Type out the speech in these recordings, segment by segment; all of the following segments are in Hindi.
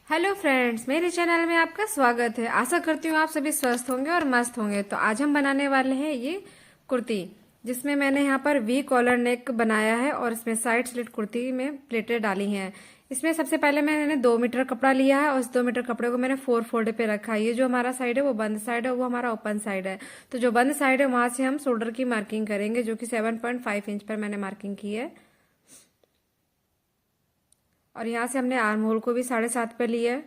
हेलो फ्रेंड्स, मेरे चैनल में आपका स्वागत है। आशा करती हूँ आप सभी स्वस्थ होंगे और मस्त होंगे। तो आज हम बनाने वाले हैं ये कुर्ती, जिसमें मैंने यहाँ पर वी कॉलर नेक बनाया है और इसमें साइड स्लिट कुर्ती में प्लेटें डाली हैं। इसमें सबसे पहले मैंने 2 मीटर कपड़ा लिया है और उस 2 मीटर कपड़े को मैंने 4 फोल्ड पे रखा है। ये जो हमारा साइड है वो बंद साइड है, वो हमारा ओपन साइड है। तो जो बंद साइड है वहां से हम शोल्डर की मार्किंग करेंगे, जो कि 7.5 इंच पर मैंने मार्किंग की है। और यहाँ से हमने आर्म होल को भी 7.5 पे लिया है।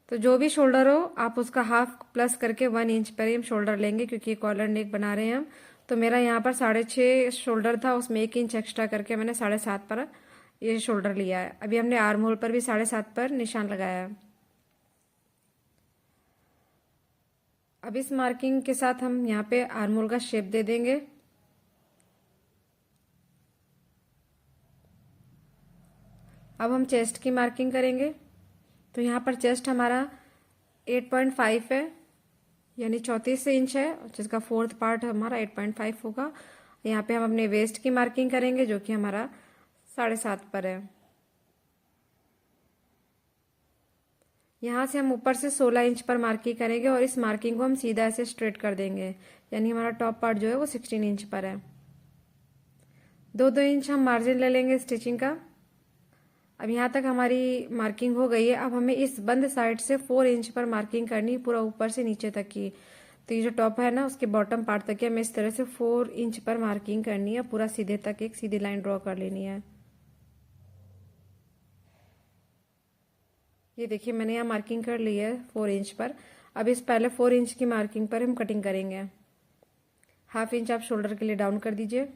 तो जो भी शोल्डर हो आप उसका हाफ प्लस करके 1 इंच पर ही हम शोल्डर लेंगे, क्योंकि कॉलर नेक बना रहे हैं हम। तो मेरा यहाँ पर 6.5 शोल्डर था, उसमें 1 इंच एक्स्ट्रा करके मैंने 7.5 पर ये शोल्डर लिया है। अभी हमने आर्म होल पर भी 7.5 पर निशान लगाया है। अब इस मार्किंग के साथ हम यहाँ पे आर्म होल का शेप दे देंगे। अब हम चेस्ट की मार्किंग करेंगे। तो यहाँ पर चेस्ट हमारा 8.5 है, यानी 34 इंच है, जिसका फोर्थ पार्ट हमारा 8.5 होगा। यहाँ पे हम अपने वेस्ट की मार्किंग करेंगे, जो कि हमारा 7.5 पर है। यहाँ से हम ऊपर से 16 इंच पर मार्किंग करेंगे और इस मार्किंग को हम सीधा ऐसे स्ट्रेट कर देंगे, यानी हमारा टॉप पार्ट जो है वो 16 इंच पर है। 2-2 इंच हम मार्जिन ले लेंगे स्टिचिंग का। अब यहाँ तक हमारी मार्किंग हो गई है। अब हमें इस बंद साइड से 4 इंच पर मार्किंग करनी, पूरा ऊपर से नीचे तक की। तो ये जो टॉप है ना, उसके बॉटम पार्ट तक हमें इस तरह से 4 इंच पर मार्किंग करनी है। पूरा सीधे तक एक सीधी लाइन ड्रॉ कर लेनी है। ये देखिए मैंने यहाँ मार्किंग कर ली है 4 इंच पर। अब इस पहले 4 इंच की मार्किंग पर हम कटिंग करेंगे। हाफ इंच आप शोल्डर के लिए डाउन कर दीजिए।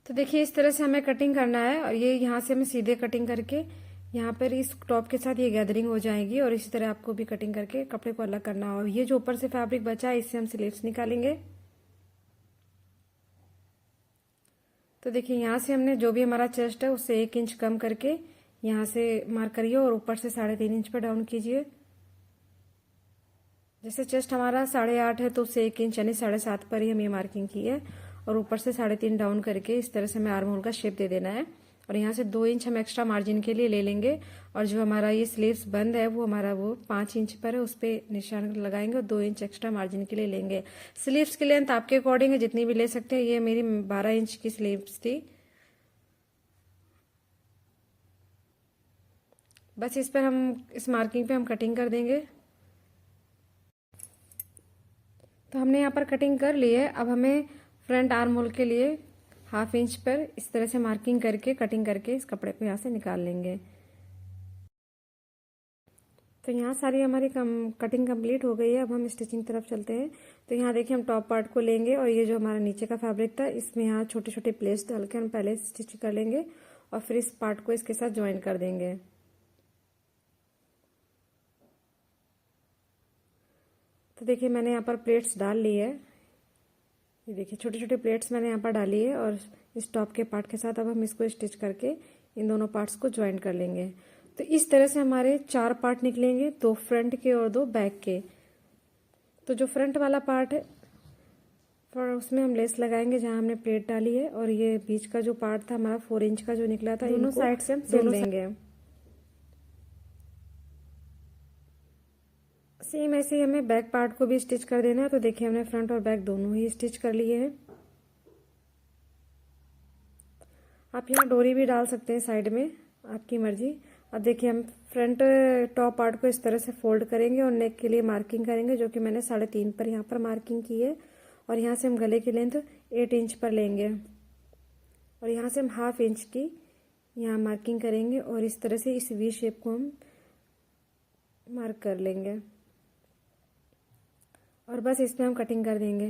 तो देखिए इस तरह से हमें कटिंग करना है, और ये यहाँ से हमें सीधे कटिंग करके यहाँ पर इस टॉप के साथ ये गैदरिंग हो जाएगी। और इसी तरह आपको भी कटिंग करके कपड़े को अलग करना हो। ये जो ऊपर से फैब्रिक बचा है, इससे हम स्लीव्स निकालेंगे। तो देखिए यहाँ से हमने जो भी हमारा चेस्ट है उससे 1 इंच कम करके यहाँ से मार्क करिए और ऊपर से 3.5 इंच पर डाउन कीजिए। जैसे चेस्ट हमारा 8.5 है तो उससे 1 इंच यानी 7.5 पर ही हम ये मार्किंग की है। और ऊपर से 3.5 डाउन करके इस तरह से हमें आर्म होल का शेप दे देना है। और यहाँ से 2 इंच हम एक्स्ट्रा मार्जिन के लिए ले लेंगे। और जो हमारा ये स्लीव्स बंद है वो हमारा वो 5 इंच पर है, उस पर निशान लगाएंगे और 2 इंच एक्स्ट्रा मार्जिन के लिए लेंगे। स्लीव्स की लेंथ आपके अकॉर्डिंग है, जितनी भी ले सकते हैं। ये मेरी 12 इंच की स्लीव्स थी। बस इस पर हम इस मार्किंग पे हम कटिंग कर देंगे। तो हमने यहाँ पर कटिंग कर ली है। अब हमें फ्रंट आर्म होल के लिए हाफ इंच पर इस तरह से मार्किंग करके कटिंग करके इस कपड़े को यहाँ से निकाल लेंगे। तो यहाँ सारी हमारी कटिंग कंप्लीट हो गई है। अब हम स्टिचिंग तरफ चलते हैं। तो यहाँ देखिए हम टॉप पार्ट को लेंगे और ये जो हमारा नीचे का फैब्रिक था, इसमें यहाँ छोटे छोटे प्लेट्स डाल के हम पहले स्टिच कर लेंगे और फिर इस पार्ट को इसके साथ ज्वाइन कर देंगे। तो देखिए मैंने यहाँ पर प्लेट्स डाल ली है। ये देखिए छोटे छोटे प्लेट्स मैंने यहाँ पर डाली है और इस टॉप के पार्ट के साथ अब हम इसको स्टिच करके इन दोनों पार्ट्स को ज्वाइन कर लेंगे। तो इस तरह से हमारे 4 पार्ट निकलेंगे, 2 फ्रंट के और 2 बैक के। तो जो फ्रंट वाला पार्ट है और उसमें हम लेस लगाएंगे जहाँ हमने प्लेट डाली है। और ये बीच का जो पार्ट था हमारा 4 इंच का जो निकला था, दोनों साइड से हम सिल देंगे। सेम ऐसे ही हमें बैक पार्ट को भी स्टिच कर देना है। तो देखिए हमने फ्रंट और बैक दोनों ही स्टिच कर लिए हैं। आप यहाँ डोरी भी डाल सकते हैं साइड में, आपकी मर्जी। अब देखिए हम फ्रंट टॉप पार्ट को इस तरह से फोल्ड करेंगे और नेक के लिए मार्किंग करेंगे, जो कि मैंने 3.5 पर यहाँ पर मार्किंग की है। और यहाँ से हम गले की लेंथ 8 इंच पर लेंगे और यहाँ से हम हाफ इंच की यहाँ मार्किंग करेंगे और इस तरह से इस वी शेप को हम मार्क कर लेंगे और बस इसमें हम कटिंग कर देंगे।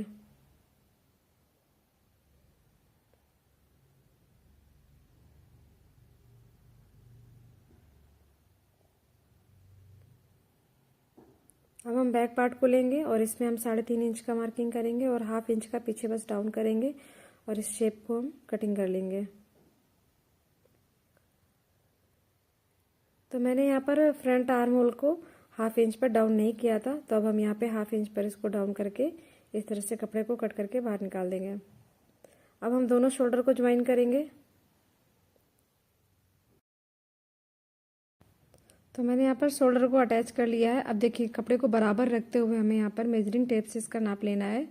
अब हम बैक पार्ट को लेंगे और इसमें हम 3.5 इंच का मार्किंग करेंगे और हाफ इंच का पीछे बस डाउन करेंगे और इस शेप को हम कटिंग कर लेंगे। तो मैंने यहाँ पर फ्रंट आर्म होल को 1/2 इंच पर डाउन नहीं किया था, तो अब हम यहाँ पे 1/2 इंच पर इसको डाउन करके इस तरह से कपड़े को कट करके बाहर निकाल देंगे। अब हम दोनों शोल्डर को ज्वाइन करेंगे। तो मैंने यहाँ पर शोल्डर को अटैच कर लिया है। अब देखिए कपड़े को बराबर रखते हुए हमें यहाँ पर मेजरिंग टेप से इसका नाप लेना है।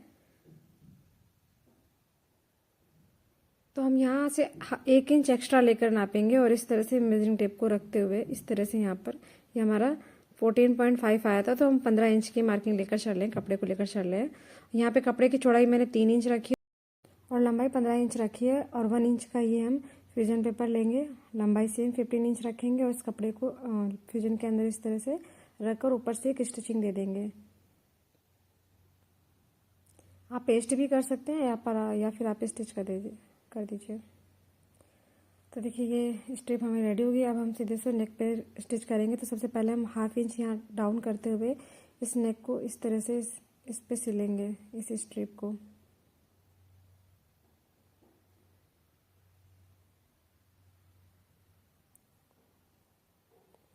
तो हम यहाँ से 1 इंच एक्स्ट्रा लेकर नापेंगे और इस तरह से मेजरिंग टेप को रखते हुए इस तरह से यहाँ पर ये हमारा 14.5 आया था, तो हम 15 इंच की मार्किंग लेकर चल लें, कपड़े को लेकर चल रहे हैं। यहाँ पे कपड़े की चौड़ाई मैंने 3 इंच रखी और लंबाई 15 इंच रखी है और 1 इंच का ये हम फ्यूजन पेपर लेंगे। लंबाई सेम 15 इंच रखेंगे और इस कपड़े को फ्यूजन के अंदर इस तरह से रखकर ऊपर से एक स्टिचिंग दे देंगे। आप पेस्ट भी कर सकते हैं या फिर आप स्टिच कर दीजिए। तो देखिए ये स्ट्रिप हमें रेडी होगी। अब हम सीधे से नेक पे स्टिच करेंगे। तो सबसे पहले हम 1/2 इंच यहाँ डाउन करते हुए इस नेक को इस तरह से इस पे सिलेंगे, इस स्ट्रिप को।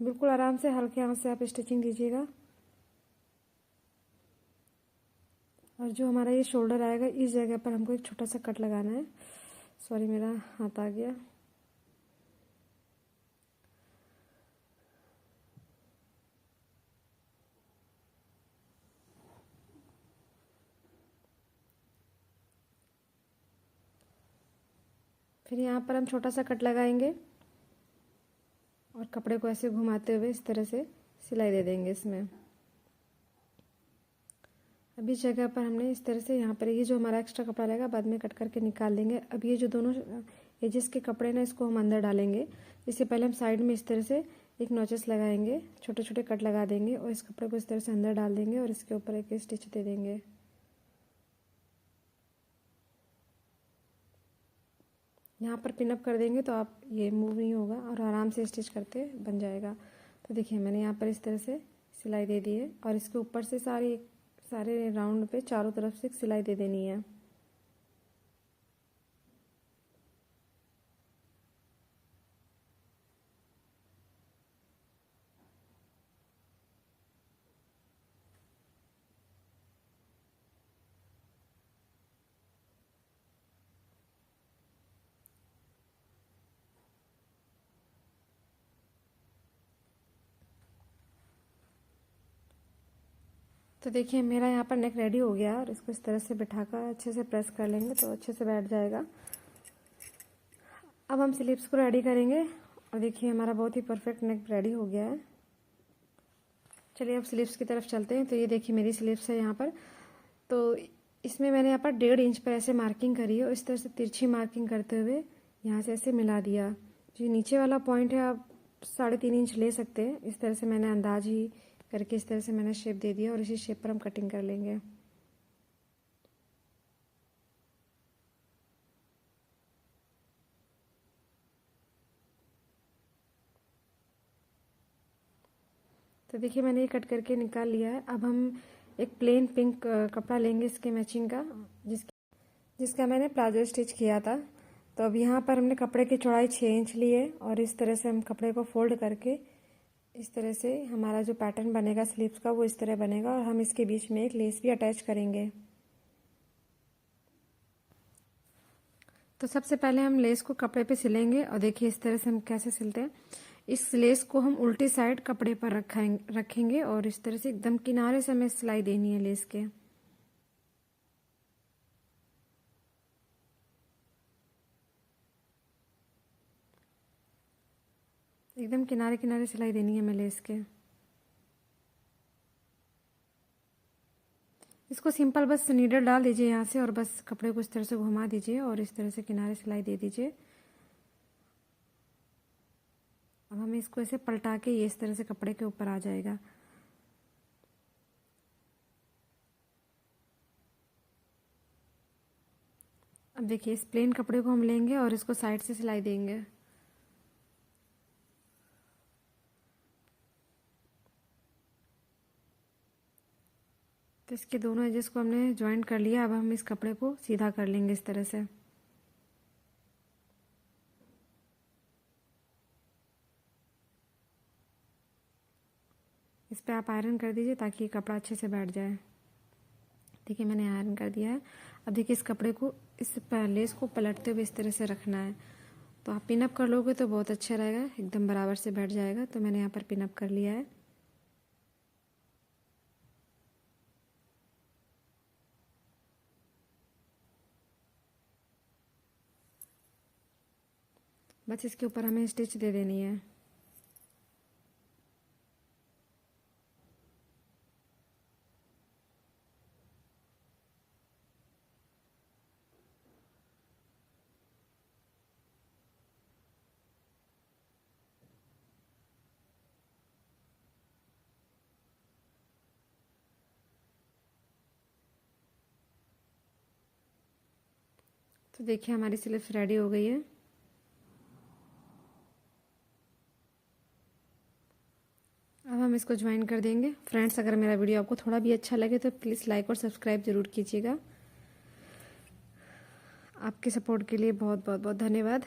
बिल्कुल आराम से हल्के हाथ से आप स्टिचिंग दीजिएगा। और जो हमारा ये शोल्डर आएगा इस जगह पर हमको एक छोटा सा कट लगाना है। सॉरी मेरा हाथ आ गया। फिर यहाँ पर हम छोटा सा कट लगाएंगे और कपड़े को ऐसे घुमाते हुए इस तरह से सिलाई दे देंगे इसमें। अब इस जगह पर हमने इस तरह से यहाँ पर ये जो हमारा एक्स्ट्रा कपड़ा रहेगा बाद में कट करके निकाल देंगे। अब ये जो दोनों एजेस के कपड़े ना इसको हम अंदर डालेंगे। इससे पहले हम साइड में इस तरह से एक नॉचेस लगाएंगे, छोटे छोटे कट लगा देंगे और इस कपड़े को इस तरह से अंदर डाल देंगे और इसके ऊपर एक स्टिच दे देंगे। यहाँ पर पिनअप कर देंगे तो आप ये मूव नहीं होगा और आराम से स्टिच करते बन जाएगा। तो देखिए मैंने यहाँ पर इस तरह से सिलाई दे दी है और इसके ऊपर से सारे राउंड पे चारों तरफ से सिलाई दे देनी है। तो देखिए मेरा यहाँ पर नेक रेडी हो गया और इसको इस तरह से बिठाकर अच्छे से प्रेस कर लेंगे तो अच्छे से बैठ जाएगा। अब हम स्लीव्स को रेडी करेंगे और देखिए हमारा बहुत ही परफेक्ट नेक रेडी हो गया है। चलिए अब स्लीव्स की तरफ चलते हैं। तो ये देखिए मेरी स्लीव्स है यहाँ पर। तो इसमें मैंने यहाँ पर 1.5 इंच पर ऐसे मार्किंग करी है और इस तरह से तिरछी मार्किंग करते हुए यहाँ से ऐसे मिला दिया। जो नीचे वाला पॉइंट है आप 3.5 इंच ले सकते हैं। इस तरह से मैंने अंदाज ही करके इस तरह से मैंने शेप दे दिया और इसी शेप पर हम कटिंग कर लेंगे। तो देखिए मैंने ये कट करके निकाल लिया है। अब हम एक प्लेन पिंक कपड़ा लेंगे इसके मैचिंग का, जिसका मैंने प्लाजो स्टिच किया था। तो अब यहाँ पर हमने कपड़े की चौड़ाई 6 इंच ली है और इस तरह से हम कपड़े को फोल्ड करके इस तरह से हमारा जो पैटर्न बनेगा स्लीव्स का वो इस तरह बनेगा और हम इसके बीच में एक लेस भी अटैच करेंगे। तो सबसे पहले हम लेस को कपड़े पे सिलेंगे और देखिए इस तरह से हम कैसे सिलते हैं। इस लेस को हम उल्टी साइड कपड़े पर रखेंगे और इस तरह से एकदम किनारे से हमें सिलाई देनी है लेस के। एकदम किनारे किनारे सिलाई देनी है हमें लेस के। इसको सिंपल बस नीडल डाल दीजिए यहाँ से और बस कपड़े को इस तरह से घुमा दीजिए और इस तरह से किनारे सिलाई दे दीजिए। अब हमें इसको ऐसे पलटा के ये इस तरह से कपड़े के ऊपर आ जाएगा। अब देखिए इस प्लेन कपड़े को हम लेंगे और इसको साइड से सिलाई देंगे। तो इसके दोनों एजेस को हमने ज्वाइंट कर लिया। अब हम इस कपड़े को सीधा कर लेंगे इस तरह से। इस पर आप आयरन कर दीजिए ताकि कपड़ा अच्छे से बैठ जाए। देखिए मैंने आयरन कर दिया है। अब देखिए इस कपड़े को, इस लेस को पलटते हुए इस तरह से रखना है। तो आप पिनअप कर लोगे तो बहुत अच्छा रहेगा, एकदम बराबर से बैठ जाएगा। तो मैंने यहाँ पर पिनअप कर लिया है। बस इसके ऊपर हमें स्टिच दे देनी है। तो देखिए हमारी स्लीव्स रेडी हो गई है। अब हम इसको ज्वाइन कर देंगे। फ्रेंड्स, अगर मेरा वीडियो आपको थोड़ा भी अच्छा लगे तो प्लीज़ लाइक और सब्सक्राइब ज़रूर कीजिएगा। आपके सपोर्ट के लिए बहुत बहुत बहुत धन्यवाद।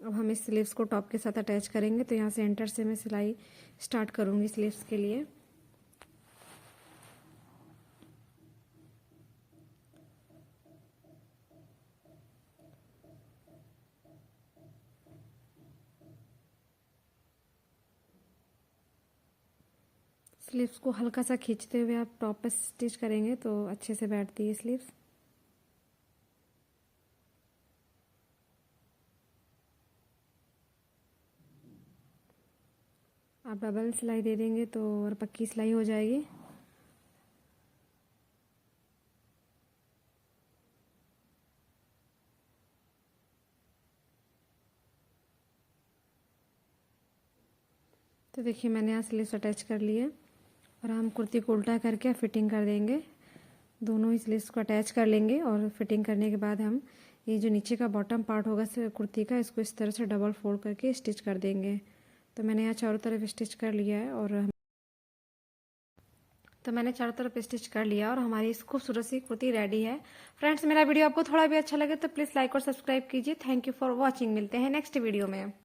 अब हम इस स्लीव्स को टॉप के साथ अटैच करेंगे। तो यहाँ से एंटर से मैं सिलाई स्टार्ट करूँगी स्लीव्स के लिए। स्लीव्स को हल्का सा खींचते हुए आप टॉप पर स्टिच करेंगे तो अच्छे से बैठती है स्लीव्स। आप डबल सिलाई दे देंगे तो और पक्की सिलाई हो जाएगी। तो देखिए मैंने यहाँ स्लीव्स अटैच कर लिए और हम कुर्ती को उल्टा करके फिटिंग कर देंगे। दोनों ही स्लीव्स को अटैच कर लेंगे और फिटिंग करने के बाद हम ये जो नीचे का बॉटम पार्ट होगा कुर्ती का, इसको इस तरह से डबल फोल्ड करके स्टिच कर देंगे। तो मैंने यहाँ चारों तरफ स्टिच कर लिया है और मैंने चारों तरफ स्टिच कर लिया और हमारी इस खूबसूरत सी कुर्ती रेडी है। फ्रेंड्स, मेरा वीडियो आपको थोड़ा भी अच्छा लगे तो प्लीज़ लाइक और सब्सक्राइब कीजिए। Thank you for watching. मिलते हैं नेक्स्ट वीडियो में।